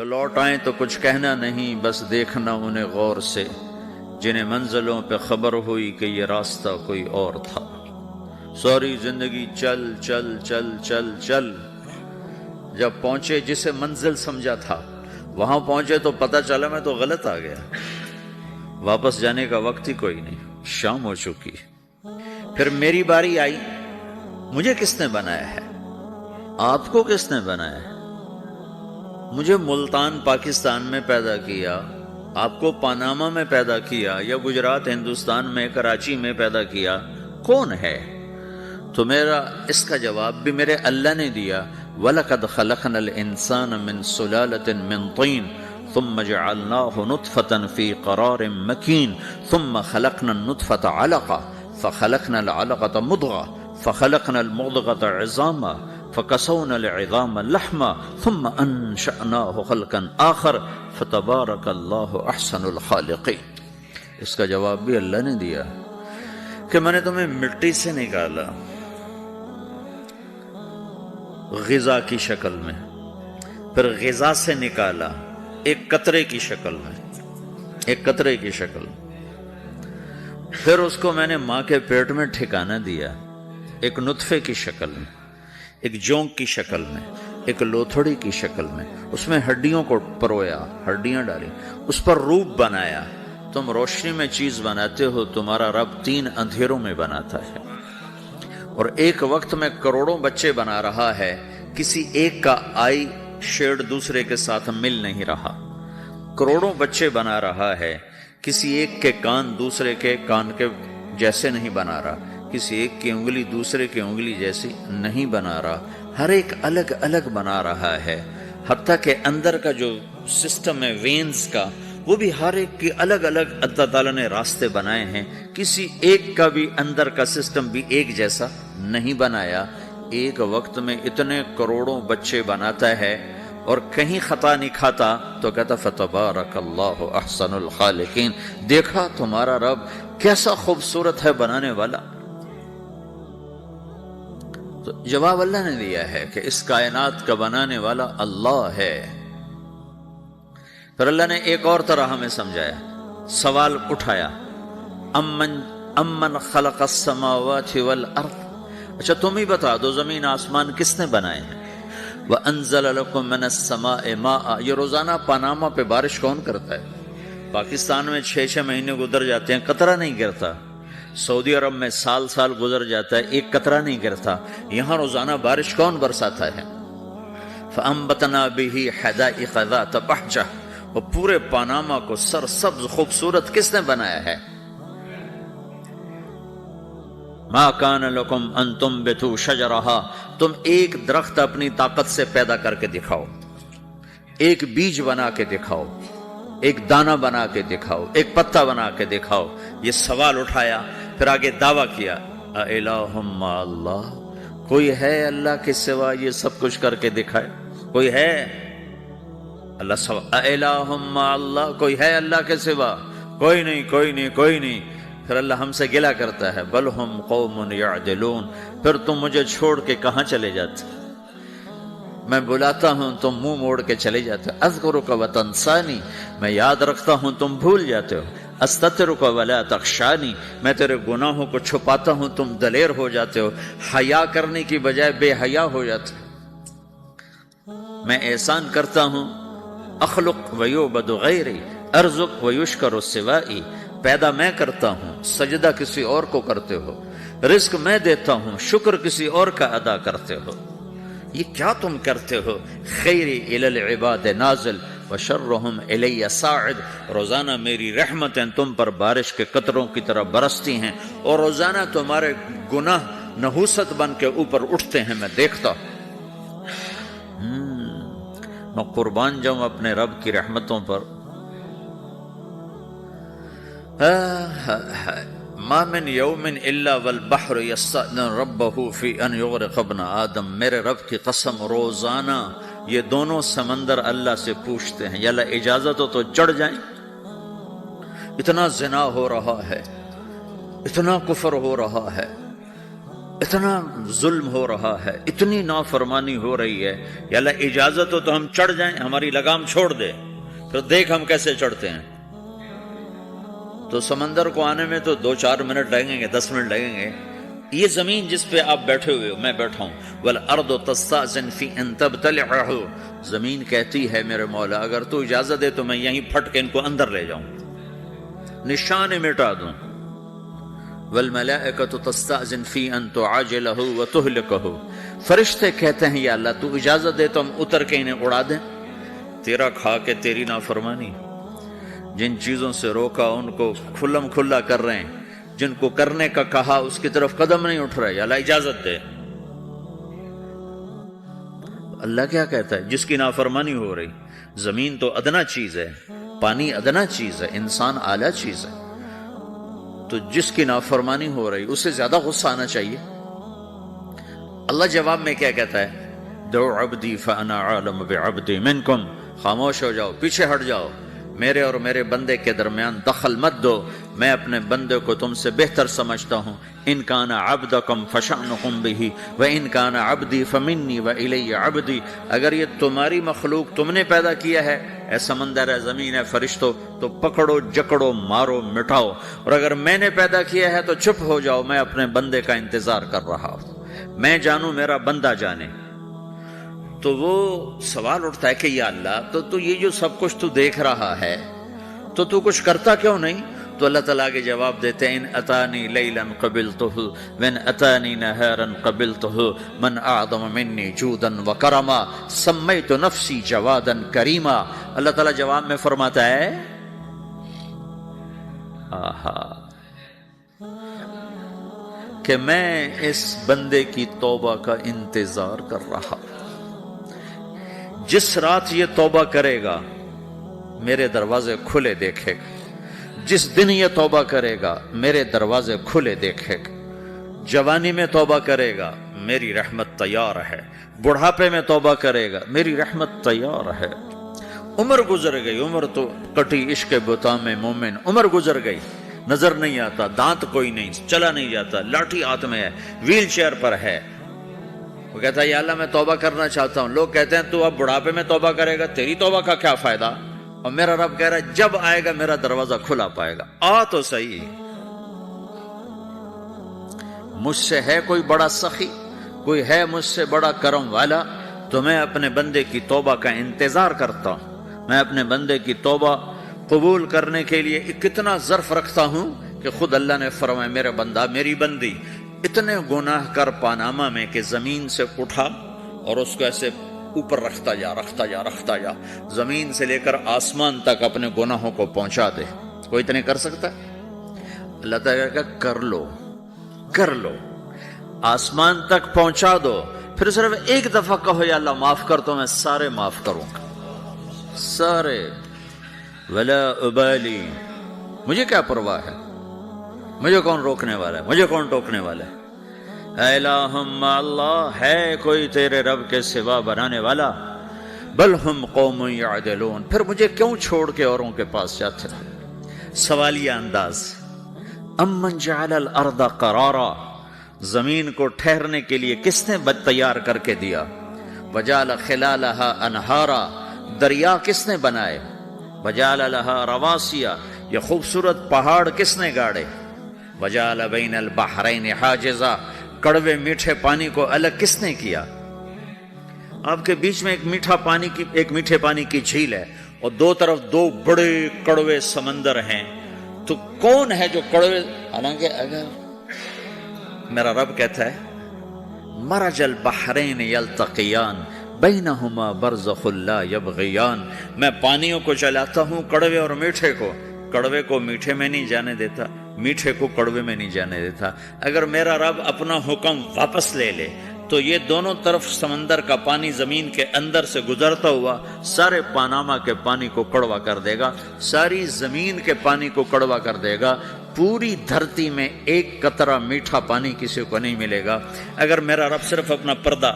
لوٹ آئیں تو کچھ کہنا نہیں، بس دیکھنا انہیں غور سے، جنہیں منزلوں پہ خبر ہوئی کہ یہ راستہ کوئی اور تھا۔ ساری زندگی چل چل چل چل چل، جب پہنچے جسے منزل سمجھا تھا وہاں پہنچے تو پتہ چلا میں تو غلط آ گیا۔ واپس جانے کا وقت ہی کوئی نہیں، شام ہو چکی۔ پھر میری باری آئی، مجھے کس نے بنایا ہے؟ آپ کو کس نے بنایا ہے؟ مجھے ملتان پاکستان میں پیدا کیا، آپ کو پاناما میں پیدا کیا، یا گجرات ہندوستان میں کراچی میں پیدا کیا، کون ہے؟ تو میرا اس کا جواب بھی میرے اللہ نے دیا، وَلَقَدْ خَلَقْنَا الْإِنسَانَ مِنْ سُلَالَةٍ مِنْ طِينٍ ثُمَّ جَعَلْنَاهُ نُطْفَةً فِي قَرَارٍ مَكِينٍ ثُمَّ خَلَقْنَا النُّطْفَةَ عَلَقَةً فَخَلَقْنَا الْعَلَقَةَ مُضْغَةً فَخَلَقْنَا الْمُضْغَةَ عِظَامًا فَكَسَوْنَا الْعِظَامَ لَحْمًا ثُمَّ أَنشَأْنَاهُ خَلْقًا آخَرَ فَتَبَارَكَ اللَّهُ أَحْسَنُ الْخَالِقِينَ۔ اس کا جواب بھی اللہ نے دیا کہ میں نے تمہیں مٹی سے نکالا غذا کی شکل میں، پھر غذا سے نکالا ایک قطرے کی شکل میں، ایک قطرے کی شکل میں، پھر اس کو میں نے ماں کے پیٹ میں ٹھکانہ دیا ایک نطفے کی شکل میں، ایک جونک کی شکل میں، ایک لوتھڑی کی شکل میں، اس میں ہڈیوں کو پرویا، ہڈیاں ڈالی، اس پر روپ بنایا۔ تم روشنی میں چیز بناتے ہو، تمہارا رب 3 اندھیروں میں بناتا ہے، اور ایک وقت میں کروڑوں بچے بنا رہا ہے، کسی ایک کا آئی شیڈ دوسرے کے ساتھ مل نہیں رہا، کروڑوں بچے بنا رہا ہے، کسی ایک کے کان دوسرے کے کان کے جیسے نہیں بنا رہا، کسی ایک کی انگلی دوسرے کی انگلی جیسی نہیں بنا رہا، ہر ایک الگ الگ بنا رہا ہے، حتیٰ کہ اندر کا جو سسٹم ہے وینز کا، وہ بھی ہر ایک کی الگ الگ اللہ تعالیٰ نے راستے بنائے ہیں، کسی ایک کا بھی اندر کا سسٹم بھی ایک جیسا نہیں بنایا۔ ایک وقت میں اتنے کروڑوں بچے بناتا ہے اور کہیں خطا نہیں کھاتا تو کہتا فتبارک اللہ احسن الخالقین۔ دیکھا تمہارا رب کیسا خوبصورت ہے بنانے والا۔ تو جواب اللہ نے دیا ہے کہ اس کائنات کا بنانے والا اللہ ہے۔ پھر اللہ نے ایک اور طرح ہمیں سمجھایا، سوال اٹھایا، امن خلق السماوات والارض، اچھا تم ہی بتا دو زمین آسمان کس نے بنائے ہیں؟ وَأَنزَلَ لَكُم مِّنَ السَّمَاءِ مَاءً، یہ روزانہ پاناما پہ بارش کون کرتا ہے؟ پاکستان میں 6 مہینے گزر جاتے ہیں، قطرہ نہیں گرتا، سعودی عرب میں سال گزر جاتا ہے، ایک قطرہ نہیں گرتا، یہاں روزانہ بارش کون برساتا ہے؟ فَأَنبَتْنَا بِهِ حَدَائِقَ ذَاتَ بَهْجَةٍ، وہ پورے پاناما کو سرسبز خوبصورت کس نے بنایا ہے؟ مَا كَانَ لَكُمْ أَن تُنبِتُوا شَجَرَهَا، تم ایک درخت اپنی طاقت سے پیدا کر کے دکھاؤ، ایک بیج بنا کے دکھاؤ، ایک دانہ بنا کے دکھاؤ، ایک پتا بنا کے دکھاؤ۔ یہ سوال اٹھایا، پھر آگے دعویٰ کیا، اَإِلَٰهٌ مَّعَ اللَّهِ، کوئی ہے اللہ کے سوا یہ سب کچھ کر کے دکھائے؟ کوئی ہے؟ اللہ سوا اَإِلَٰهٌ مَّعَ اللَّهِ، کوئی ہے اللہ کے سوا؟ کوئی نہیں، کوئی نہیں، کوئی نہیں۔ پھر اللہ ہم سے گلہ کرتا ہے، بل ہم قوم یعدلون، پھر تم مجھے چھوڑ کے کہاں چلے جاتے؟ میں بلاتا ہوں تم منہ موڑ کے چلے جاتے ہو، اذکرک وتنسانی، میں یاد رکھتا ہوں تم بھول جاتے ہو، استترک ولا تخشانی، میں تیرے گناہوں کو چھپاتا ہوں تم دلیر ہو جاتے ہو، حیا کرنے کی بجائے بے حیا ہو جاتے ہو۔ میں احسان کرتا ہوں، اخلق ویعبد غیری ارزق ویشکر سوائی، پیدا میں کرتا ہوں، سجدہ کسی اور کو کرتے ہو، رزق میں دیتا ہوں، شکر کسی اور کا ادا کرتے ہو، یہ کیا تم کرتے ہو؟ خیری الی العباد نازل وشرہم الی صاعد، روزانہ میری رحمتیں تم پر بارش کے قطروں کی طرح برستی ہیں، اور روزانہ تمہارے گناہ نحوست بن کے اوپر اٹھتے ہیں، میں دیکھتا ہوں۔ میں قربان جاؤں اپنے رب کی رحمتوں پر۔ ما من یوم الا والبحر یستأذن ربہ فی ان یغرق ابن آدم، میرے رب کی قسم روزانہ یہ دونوں سمندر اللہ سے پوچھتے ہیں، یا اللہ اجازت ہو تو چڑھ جائیں، اتنا زنا ہو رہا ہے، اتنا کفر ہو رہا ہے، اتنا ظلم ہو رہا ہے، اتنی نافرمانی ہو رہی ہے، یا اللہ اجازت ہو تو ہم چڑھ جائیں، ہماری لگام چھوڑ دے، پھر دیکھ ہم کیسے چڑھتے ہیں۔ تو سمندر کو آنے میں تو 2-4 منٹ لگیں گے، 10 منٹ لگیں گے۔ یہ زمین جس پہ آپ بیٹھے ہوئے ہو، میں بیٹھا ہوں، وَالْأَرْضُ تَسْتَأْذِنُ فِي أَن تَبْتَلِعَهُ، زمین کہتی ہے میرے مولا اگر تو اجازت دے تو میں یہیں پھٹ کے ان کو اندر لے جاؤں، نشان مٹا دوں۔ وَالْمَلَائِكَةُ تَسْتَأْذِنُ فِي أَن تُعَاجِلَهُ وَتُهْلِكَهُ، فرشتے کہتے ہیں یا اللہ تو اجازت دے تو ہم اتر کے انہیں اڑا دیں، تیرا کھا کے تیری نافرمانی۔ جن چیزوں سے روکا ان کو کھلم کھلا کر رہے ہیں، جن کو کرنے کا کہا اس کی طرف قدم نہیں اٹھ رہے، یا اللہ اجازت دے۔ اللہ کیا کہتا ہے؟ جس کی نافرمانی ہو رہی، زمین تو ادنا چیز ہے، پانی ادنا چیز ہے، انسان اعلیٰ چیز ہے، تو جس کی نافرمانی ہو رہی اسے زیادہ غصہ آنا چاہیے۔ اللہ جواب میں کیا کہتا ہے؟ دعو عبدی فانا عالم بعبدی منکم، خاموش ہو جاؤ، پیچھے ہٹ جاؤ، میرے اور میرے بندے کے درمیان دخل مت دو، میں اپنے بندے کو تم سے بہتر سمجھتا ہوں۔ ان کان عبدکم فشأنکم بہ وان کان عبدی فمنی والی عبدی، اگر یہ تمہاری مخلوق تم نے پیدا کیا ہے، اے سمندر ہے، زمین ہے، فرشتوں، تو پکڑو جکڑو مارو مٹاؤ، اور اگر میں نے پیدا کیا ہے تو چپ ہو جاؤ، میں اپنے بندے کا انتظار کر رہا ہوں، میں جانوں میرا بندہ جانے۔ تو وہ سوال اٹھتا ہے کہ یا اللہ تو یہ جو سب کچھ تو دیکھ رہا ہے تو کچھ کرتا کیوں نہیں؟ تو اللہ تعالیٰ کے جواب دیتے ہیں ان اتانی لیلا قبلتہ وان اتانی نہارا قبلتہ من اعظم منی جودا وکرما سمیت نفسی جوادا کریما۔ اللہ تعالیٰ جواب میں فرماتا ہے کہ میں اس بندے کی توبہ کا انتظار کر رہا ہوں، جس رات یہ توبہ کرے گا میرے دروازے کھلے دیکھے گا، جس دن یہ توبہ کرے گا میرے دروازے کھلے دیکھے گا، جوانی میں توبہ کرے گا میری رحمت تیار ہے، بڑھاپے میں توبہ کرے گا میری رحمت تیار ہے۔ عمر گزر گئی، عمر تو کٹی عشق بتا میں مومن، عمر گزر گئی، نظر نہیں آتا، دانت کوئی نہیں، چلا نہیں جاتا، لاٹھی ہاتھ میں ہے، ویل چیئر پر ہے، وہ کہتا ہے یا اللہ میں توبہ کرنا چاہتا ہوں۔ لوگ کہتے ہیں تو اب بڑھاپے میں توبہ کرے گا، تیری توبہ کا کیا فائدہ؟ اور میرا رب کہہ رہا ہے جب آئے گا میرا دروازہ کھلا پائے گا، آ تو صحیح۔ مجھ سے ہے کوئی بڑا سخی، کوئی ہے مجھ سے بڑا کرم والا، تو میں اپنے بندے کی توبہ کا انتظار کرتا ہوں، میں اپنے بندے کی توبہ قبول کرنے کے لیے کتنا ظرف رکھتا ہوں کہ خود اللہ نے فرمایا میرا بندہ میری بندی اتنے گناہ کر پاناما میں کہ زمین سے اٹھا اور اس کو ایسے اوپر رکھتا جا، زمین سے لے کر آسمان تک اپنے گناہوں کو پہنچا دے۔ کوئی اتنے کر سکتا ہے؟ اللہ تعالیٰ کا کر لو، آسمان تک پہنچا دو، پھر صرف ایک دفعہ کہو یا اللہ معاف کر تو میں سارے معاف کروں گا، سارے، ولا ابالی، مجھے کیا پرواہ ہے، مجھے کون روکنے والا ہے، مجھے کون ٹوکنے والا ہے۔ اے الہم اللہ، ہے کوئی تیرے رب کے سوا بنانے والا؟ بل ہم قوم یعدلون، پھر مجھے کیوں چھوڑ کے اوروں کے پاس جاتے ہیں؟ سوالیہ انداز۔ امن جعل الارض قرارا، زمین کو ٹھہرنے کے لیے کس نے تیار کر کے دیا؟ وجعل خلالہا انہارا، دریا کس نے بنائے؟ وجعل لہا رواسیا، یہ خوبصورت پہاڑ کس نے گاڑے؟ وجعل بین البحرین حاجزا، کڑوے میٹھے پانی کو الگ کس نے کیا؟ آپ کے بیچ میں ایک میٹھے پانی کی جھیل ہے اور دو طرف دو بڑے کڑوے سمندر ہیں، تو کون ہے جو کڑوے؟ حالانکہ اگر میرا رب کہتا ہے مرج البحرین یلتقیان بینہما برزخ لا یبغیان، میں پانیوں کو چلاتا ہوں، کڑوے اور میٹھے کو، کڑوے کو میٹھے میں نہیں جانے دیتا، میٹھے کو کڑوے میں نہیں جانے دیتا۔ اگر میرا رب اپنا حکم واپس لے لے تو یہ دونوں طرف سمندر کا پانی زمین کے اندر سے گزرتا ہوا سارے پاناما کے پانی کو کڑوا کر دے گا، ساری زمین کے پانی کو کڑوا کر دے گا، پوری دھرتی میں ایک قطرہ میٹھا پانی کسی کو نہیں ملے گا اگر میرا رب صرف اپنا پردہ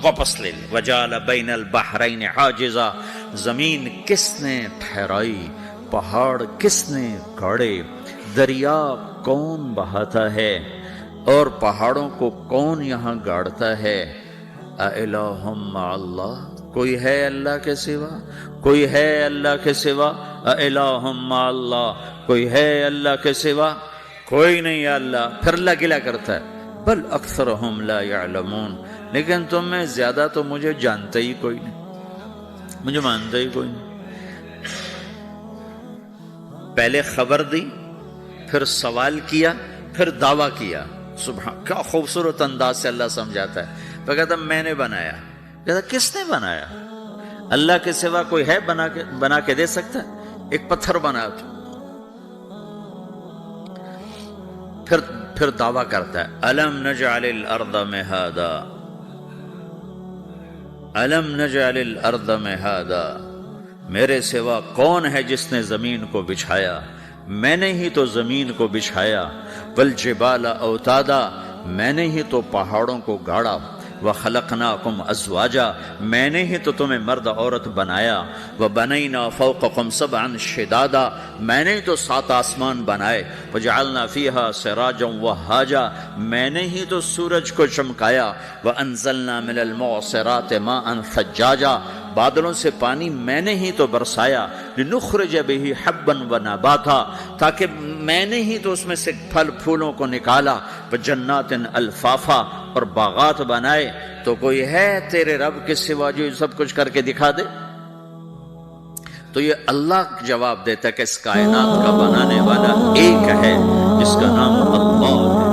واپس لے لے۔ وجعل بین البحرین حاجزا، زمین کس نے ٹھہرائی، پہاڑ کس نے گاڑے، دریا کون بہاتا ہے؟ اور پہاڑوں کو کون یہاں گاڑتا ہے؟ اِلَٰهٌ مَّعَ اللَّهِ، کوئی ہے اللہ کے سوا؟ کوئی ہے اللہ کے سوا؟ اِلَٰهٌ مَّعَ اللَّهِ، کوئی ہے اللہ کے سوا؟ کوئی نہیں ہے اللہ۔ پھر اللہ گلہ کرتا ہے بل اکثرہم لا یعلمون، لیکن تم میں زیادہ تو مجھے جانتا ہی کوئی نہیں، مجھے مانتا ہی کوئی نہیں۔ پہلے خبر دی، پھر سوال کیا، پھر دعویٰ کیا۔ سبحان، کیا خوبصورت انداز سے اللہ سمجھاتا ہے۔ تو کہتا میں نے بنایا، کہتا کس نے بنایا؟ اللہ کے سوا کوئی ہے بنا کے دے سکتا ہے؟ ایک پتھر بنا تو پھر دعویٰ کرتا ہے الم نجعل الارض مہادا، الم نجعل الارض مہادا، میرے سوا کون ہے جس نے زمین کو بچھایا؟ میں نے ہی تو زمین کو بچھایا۔ والجبال اوتادا، میں نے ہی تو پہاڑوں کو گاڑا۔ وخلقناکم ازواجا، میں نے ہی تو تمہیں مرد عورت بنایا۔ وبنینا فوقکم سبعا شدادا، میں نے ہی تو 7 آسمان بنائے۔ وجعلنا فیہا سراجا وہاجا، میں نے ہی تو سورج کو چمکایا۔ وانزلنا من المعصرات ماء ثجاجا، بادلوں سے پانی میں نے ہی تو برسایا۔ لنخرج بہ حبا ونباتا، تاکہ میں نے ہی تو اس میں سے پھل پھولوں کو نکالا۔ وجنات الفافا، اور باغات بنائے۔ تو کوئی ہے تیرے رب کے سوا جو سب کچھ کر کے دکھا دے؟ تو یہ اللہ جواب دیتا ہے کہ اس کائنات کا بنانے والا ایک ہے جس کا نام اللہ ہے۔